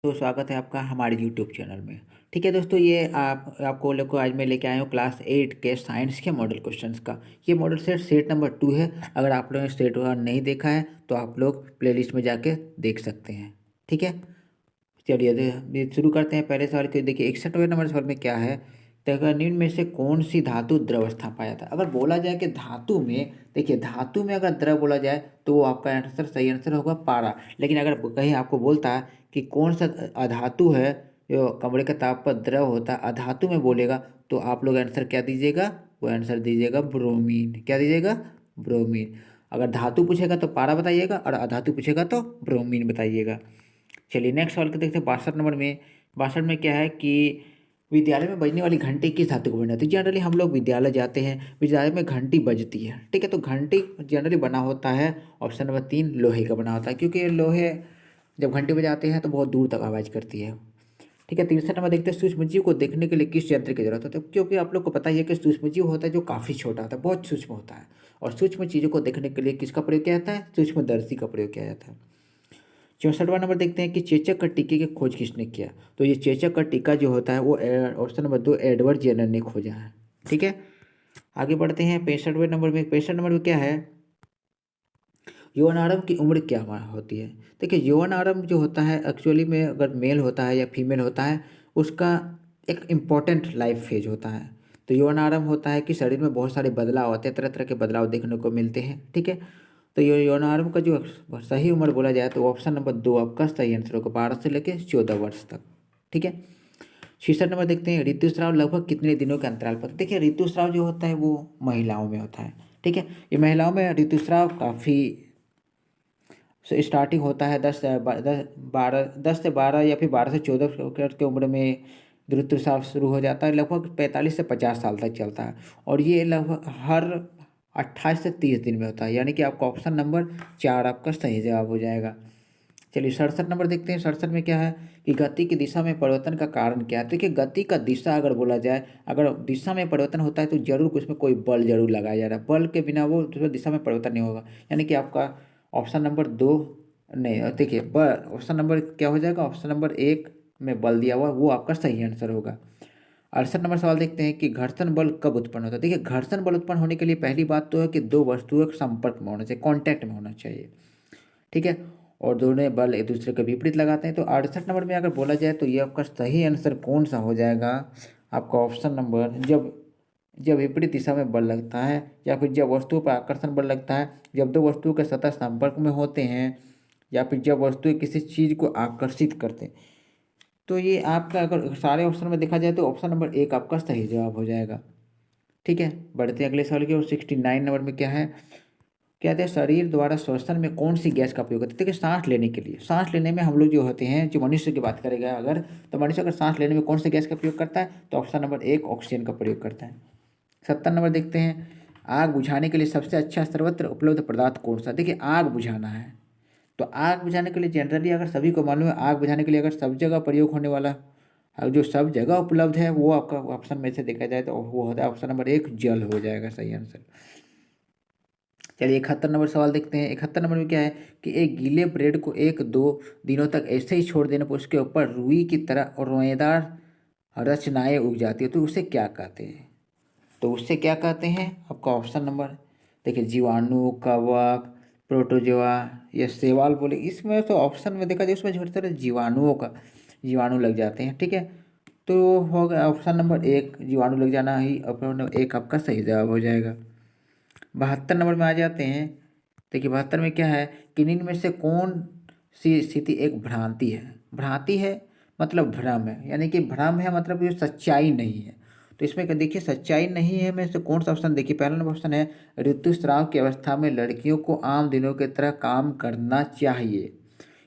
तो स्वागत है आपका हमारे यूट्यूब चैनल में। ठीक है दोस्तों, ये आपको लोग को आज मैं लेके आया हूँ क्लास 8 के साइंस के मॉडल क्वेश्चंस का। ये मॉडल सेट नंबर 2 है। अगर आप लोगों ने सेट 1 नहीं देखा है तो आप लोग प्लेलिस्ट में जाके देख सकते हैं। ठीक है, चलिए ये शुरू करते हैं। पहले सवाल के देखिए, 61वें नंबर सवाल में क्या है, तो अगर निम्न में से कौन सी धातु द्रव अवस्था पाया था। अगर बोला जाए कि धातु में, देखिए धातु में अगर द्रव बोला जाए तो वो आपका आंसर, सही आंसर होगा पारा। लेकिन अगर कहीं आपको बोलता है कि कौन सा अधातु है जो कमरे के ताप पर द्रव होता है, अधातु में बोलेगा, तो आप लोग आंसर क्या दीजिएगा, वो आंसर दीजिएगा ब्रोमीन। क्या दीजिएगा, ब्रोमीन। अगर धातु पूछेगा तो पारा बताइएगा और अधातु पूछेगा तो ब्रोमीन बताइएगा। चलिए नेक्स्ट सवाल को देखते हैं 62 नंबर में। 62 में क्या है कि विद्यालय में बजने वाली घंटी किस धातु को बना है। तो जनरली हम लोग विद्यालय जाते हैं, विद्यालय में घंटी बजती है। ठीक है, तो घंटी जनरली बना होता है, ऑप्शन नंबर 3 लोहे का बना होता है, क्योंकि ये लोहे जब घंटी बजाते हैं तो बहुत दूर तक आवाज़ करती है। ठीक है, 63 नंबर देखते हैं, सूक्ष्म जीव को देखने के लिए किस यंत्र की जरूरत होती है। क्योंकि आप लोग को पता ही है कि सूक्ष्म जीव होता है जो काफ़ी छोटा होता है, बहुत सूक्ष्म होता है, और सूक्ष्म चीज़ों को देखने के लिए किसका प्रयोग किया जाता है, सूक्ष्मदर्शी का प्रयोग किया जाता है। 64वां नंबर देखते हैं कि चेचक का टीके की खोज किसने किया। तो ये चेचक का टीका जो होता है वो ऑप्शन नंबर 2 एडवर्ड जेनर ने खोजा है। ठीक है, आगे बढ़ते हैं 65वें नंबर में। 65 नंबर में क्या है, यौवन आरंभ की उम्र क्या होती है। देखिए यौवन आरंभ जो होता है एक्चुअली में, अगर मेल होता है या फीमेल होता है, उसका एक इम्पॉर्टेंट लाइफ फेज होता है। तो यौवन आरंभ होता है कि शरीर में बहुत सारे बदलाव आते हैं, तरह तरह के बदलाव देखने को मिलते हैं। ठीक है, तो ये यौन आरंभ का जो सही उम्र बोला जाए तो ऑप्शन नंबर 2 आपका सही आंसर होगा, 12 से लेकर 14 वर्ष तक। ठीक है, 66 नंबर देखते हैं, ऋतुस्राव लगभग कितने दिनों के अंतराल पर। देखिए ऋतुस्राव जो होता है वो महिलाओं में होता है। ठीक है, ये महिलाओं में ऋतुस्राव काफ़ी स्टार्टिंग होता है 10 से 12 या फिर 12 से 14 की उम्र में ऋतुस्राव शुरू हो जाता है। लगभग 45 से 50 साल तक चलता है, और ये लगभग हर 28 से 30 दिन में होता है। यानी कि आपका ऑप्शन नंबर 4 आपका सही जवाब हो जाएगा। चलिए 67 नंबर देखते हैं। 67 में क्या है कि गति की दिशा में परिवर्तन का कारण क्या है। देखिए गति का दिशा अगर बोला जाए, अगर दिशा में परिवर्तन होता है तो जरूर उसमें कोई बल जरूर लगाया जा रहा है, बल के बिना वो दिशा में परिवर्तन नहीं होगा। यानी कि आपका ऑप्शन नंबर 2 नहीं, देखिए ऑप्शन नंबर क्या हो जाएगा, ऑप्शन नंबर 1 में बल दिया हुआ वो आपका सही आंसर होगा। 68 नंबर सवाल देखते हैं कि घर्षण बल कब उत्पन्न होता है। देखिए घर्षण बल उत्पन्न होने के लिए पहली बात तो है कि दो वस्तुओं के संपर्क में होना चाहिए, कांटेक्ट में होना चाहिए। ठीक है, और दोनों बल एक दूसरे के विपरीत लगाते हैं। तो 68 नंबर में अगर बोला जाए तो ये आपका सही आंसर कौन सा हो जाएगा, आपका ऑप्शन नंबर, जब जब विपरीत दिशा में बल लगता है, या फिर जब वस्तुओं पर आकर्षण बल लगता है, जब दो वस्तुओं के सतह संपर्क में होते हैं, या फिर जब वस्तुएं किसी चीज़ को आकर्षित करते हैं। तो ये आपका अगर सारे ऑप्शन में देखा जाए तो ऑप्शन नंबर 1 आपका सही जवाब हो जाएगा। ठीक है, बढ़ते हैं अगले सवाल की ओर। 69 नंबर में क्या है, कहते हैं शरीर द्वारा श्वसन में कौन सी गैस का प्रयोग करते हैं। देखिए सांस लेने के लिए, सांस लेने में हम लोग जो होते हैं, जो मनुष्य की बात करेगा अगर, तो मनुष्य अगर सांस लेने में कौन सी गैस का प्रयोग करता है, तो ऑप्शन नंबर 1 ऑक्सीजन का प्रयोग करता है। 70 नंबर देखते हैं, आग बुझाने के लिए सबसे अच्छा सर्वत्र उपलब्ध पदार्थ कौन सा। देखिए आग बुझाना है तो आग बुझाने के लिए जनरली अगर सभी को मालूम है, आग बुझाने के लिए अगर सब जगह प्रयोग होने वाला, जो सब जगह उपलब्ध है, वो आपका ऑप्शन में से देखा जाए तो वो होता है ऑप्शन नंबर 1 जल हो जाएगा सही आंसर। चलिए 71 नंबर सवाल देखते हैं। 71 नंबर में क्या है कि एक गीले ब्रेड को 1-2 दिनों तक ऐसे ही छोड़ देने पर उसके ऊपर रुई की तरह और रोएदार रचनाएं उग जाती है, तो उसे क्या कहते हैं। तो उससे क्या कहते हैं, आपका ऑप्शन नंबर, देखिए जीवाणु, कवक, प्रोटोजोआ या शैवाल बोले। इसमें तो ऑप्शन में देखा जाए उसमें छोटे छोटे जीवाणु लग जाते हैं। ठीक है, तो होगा ऑप्शन नंबर 1 जीवाणु लग जाना ही ऑप्शन नंबर 1 आपका सही जवाब हो जाएगा। 72 नंबर में आ जाते हैं। देखिए 72 में क्या है कि इनमें में से कौन सी स्थिति एक भ्रांति है। भ्रांति है मतलब भ्रम है, यानी कि भ्रम है मतलब ये सच्चाई नहीं है। तो इसमें क्या देखिए, सच्चाई नहीं है में से कौन सा ऑप्शन, देखिए पहला नंबर ऑप्शन है ऋतुस्राव की अवस्था में लड़कियों को आम दिनों की तरह काम करना चाहिए।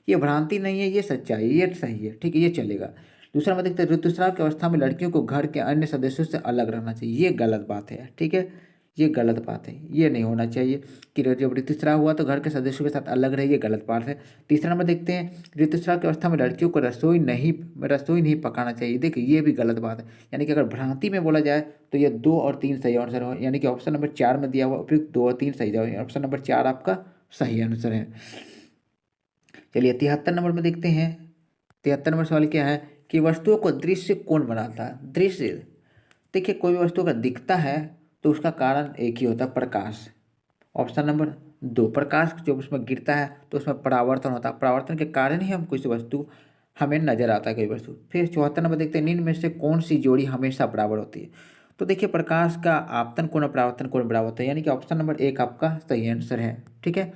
ये भ्रांति नहीं है, ये सच्चाई है, ये सही है। ठीक है, ये चलेगा। दूसरा नंबर देखते हैं, ऋतुस्राव की अवस्था में लड़कियों को घर के अन्य सदस्यों से अलग रहना चाहिए। ये गलत बात है। ठीक है, ये गलत बात है, ये नहीं होना चाहिए कि जब ऋतुस्राव हुआ तो घर के सदस्यों के साथ अलग रहे, ये गलत बात है। तीसरा नंबर देखते हैं, ऋतुस्राव की अवस्था में लड़कियों को रसोई नहीं पकाना चाहिए। देखिए ये भी गलत बात है। यानी कि अगर भ्रांति में बोला जाए तो ये 2 और 3 सही आंसर हो, यानी कि ऑप्शन नंबर 4 में दिया हुआ उपयुक्त 2 और 3 सही जवाब, ऑप्शन नंबर 4 आपका सही आंसर है। चलिए 73 नंबर में देखते हैं। 73 नंबर सवाल क्या है कि वस्तुओं को दृश्य कौन बनाता है। दृश्य, देखिए कोई भी वस्तु अगर दिखता है तो उसका कारण एक ही होता है, प्रकाश। ऑप्शन नंबर 2, प्रकाश जब उसमें गिरता है तो उसमें परावर्तन होता है, परावर्तन के कारण ही हम कुछ वस्तु हमें नजर आता है कोई वस्तु। फिर 74 नंबर देखते हैं, निम्न में से कौन सी जोड़ी हमेशा बराबर होती है। तो देखिए प्रकाश का आपतन कोण और परावर्तन कोण बराबर होता है, यानी कि ऑप्शन नंबर 1 आपका सही आंसर है। ठीक है,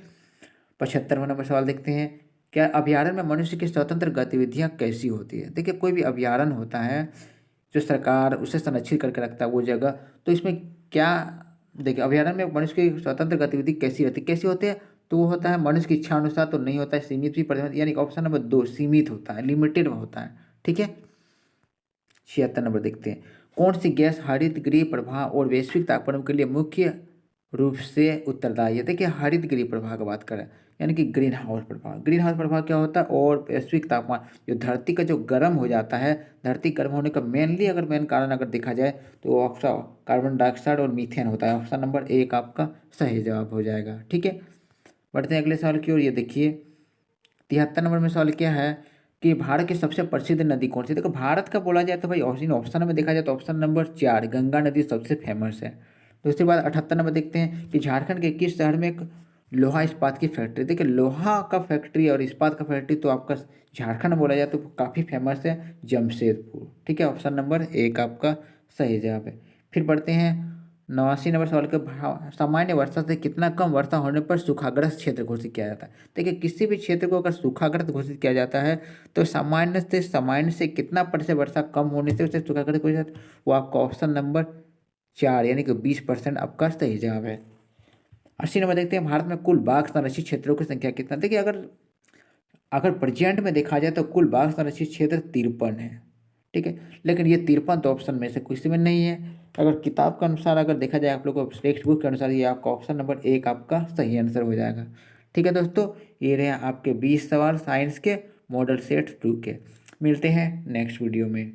75वां नंबर सवाल देखते हैं, क्या अभ्यारण्य में मनुष्य की स्वतंत्र गतिविधियां कैसी होती है। देखिए कोई भी अभ्यारण्य होता है जो सरकार उसे संरक्षित करके रखता है वो जगह, तो इसमें क्या, देखिए अभ्यारण्य में मनुष्य की स्वतंत्र गतिविधि कैसी होती है, तो वो होता है मनुष्य की इच्छा अनुसार तो नहीं होता है, सीमित भी परिमित, यानी ऑप्शन नंबर 2 सीमित होता है, लिमिटेड होता है। ठीक है, 76 नंबर देखते हैं, कौन सी गैस हरित गृह प्रभाव और वैश्विक तापमान के लिए मुख्य रूप से उत्तरदायी है। देखिए हरित गृह प्रभाव की बात करें, यानी कि ग्रीन हाउस प्रभाव। ग्रीन हाउस प्रभाव क्या होता है, और वैश्विक तापमान, जो धरती का जो गर्म हो जाता है, धरती गर्म होने का मेन कारण अगर देखा जाए तो ऑप्शन कार्बन डाइऑक्साइड और मीथेन होता है। ऑप्शन नंबर 1 आपका सही जवाब हो जाएगा। ठीक है, बढ़ते हैं अगले सवाल की ओर। ये देखिए 73 नंबर में सवाल क्या है कि भारत की सबसे प्रसिद्ध नदी कौन सी। देखो भारत का बोला जाए तो भाई ऑप्शन में देखा जाए तो ऑप्शन नंबर 4 गंगा नदी सबसे फेमस है। दूसरी बात 78 नंबर देखते हैं कि झारखंड के किस शहर में एक लोहा इस्पात की फैक्ट्री। देखिए लोहा का फैक्ट्री और इस्पात का फैक्ट्री तो आपका झारखंड में बोला जाए तो काफ़ी फेमस है, जमशेदपुर। ठीक है, ऑप्शन नंबर 1 आपका सही जवाब है। फिर बढ़ते हैं 89 नंबर सवाल के भाव, सामान्य वर्षा से कितना कम वर्षा होने पर सूखाग्रस्त क्षेत्र घोषित किया जाता है। देखिए किसी भी क्षेत्र को अगर सूखाग्रस्त घोषित किया जाता है तो सामान्य से कितना प्रतिशत वर्षा कम होने से उसे सूखाग्रस्त घोषित किया जाता है, वो आपका ऑप्शन नंबर 4 यानी कि 20% आपका सही जवाब है। 80 नंबर देखते हैं, भारत में कुल बाघ संरक्षित क्षेत्रों की संख्या कितना। देखिए अगर अगर प्रेजेंट में देखा जाए तो कुल बाघ संरक्षित क्षेत्र 53 है। ठीक है, लेकिन ये 53 तो ऑप्शन में से किसी में नहीं है। अगर किताब के अनुसार अगर देखा जाए, आप लोग को टेक्स्ट बुक के अनुसार, ये आपका ऑप्शन नंबर 1 आपका सही आंसर हो जाएगा। ठीक है दोस्तों, ये रहे आपके 20 सवाल साइंस के मॉडल सेट 2 के। मिलते हैं नेक्स्ट वीडियो में।